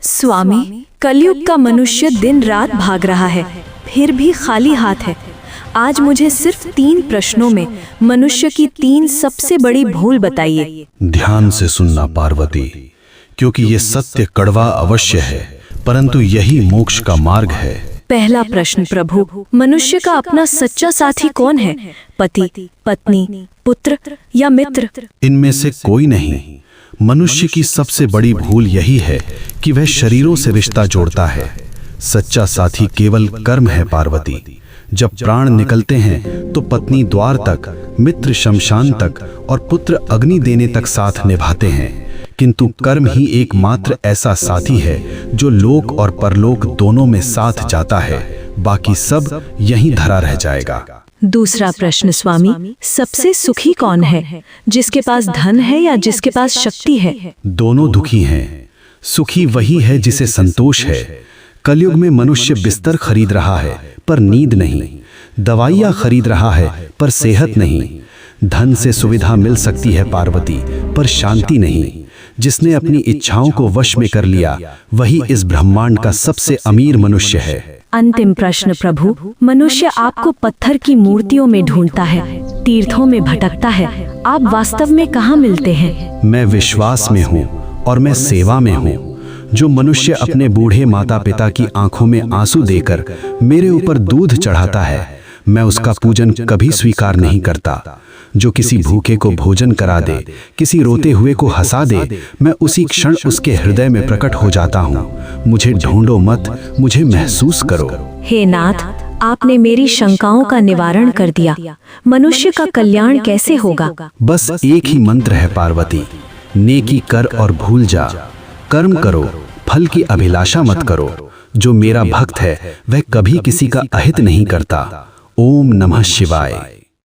स्वामी, कलयुग का मनुष्य दिन रात भाग रहा है, फिर भी खाली हाथ है। आज मुझे सिर्फ 3 प्रश्नों में मनुष्य की 3 सबसे बड़ी भूल बताइए। ध्यान से सुनना पार्वती, क्योंकि ये सत्य कड़वा अवश्य है, परंतु यही मोक्ष का मार्ग है। पहला प्रश्न प्रभु, मनुष्य का अपना सच्चा साथी कौन है? पति, पत्नी, पुत्र या मित्र? इनमें से कोई नहीं। मनुष्य की सबसे बड़ी भूल यही है कि वह शरीरों से रिश्ता जोड़ता है। सच्चा साथी केवल कर्म है पार्वती। जब प्राण निकलते हैं तो पत्नी द्वार तक, मित्र शमशान तक और पुत्र अग्नि देने तक साथ निभाते हैं, किंतु कर्म ही एकमात्र ऐसा साथी है जो लोक और परलोक दोनों में साथ जाता है। बाकी सब यहीं धरा रह जाएगा। दूसरा प्रश्न स्वामी, सबसे सुखी कौन है? जिसके पास धन है या जिसके पास शक्ति है? दोनों दुखी हैं। सुखी वही है जिसे संतोष है। कलयुग में मनुष्य बिस्तर खरीद रहा है पर नींद नहीं, दवाइयाँ खरीद रहा है पर सेहत नहीं। धन से सुविधा मिल सकती है पार्वती, पर शांति नहीं। जिसने अपनी इच्छाओं को वश में कर लिया वही इस ब्रह्मांड का सबसे अमीर मनुष्य है। अंतिम प्रश्न प्रभु, मनुष्य आपको पत्थर की मूर्तियों में ढूंढता है, तीर्थों में भटकता है, आप वास्तव में कहाँ मिलते हैं? मैं विश्वास में हूँ और मैं सेवा में हूँ। जो मनुष्य अपने बूढ़े माता पिता की आंखों में आंसू देकर मेरे ऊपर दूध चढ़ाता है, मैं उसका पूजन कभी स्वीकार नहीं करता। जो किसी भूखे को भोजन करा दे, किसी रोते हुए को हंसा दे, मैं उसी क्षण उसके हृदय में प्रकट हो जाता हूँ। मुझे ढूंढो मत, मुझे महसूस करो। हे नाथ, आपने मेरी शंकाओं का निवारण कर दिया। मनुष्य का कल्याण कैसे होगा? बस एक ही मंत्र है पार्वती, नेकी कर और भूल जा। कर्म करो, फल की अभिलाषा मत करो। जो मेरा भक्त है वह कभी किसी का अहित नहीं करता। ओम नमः शिवाय।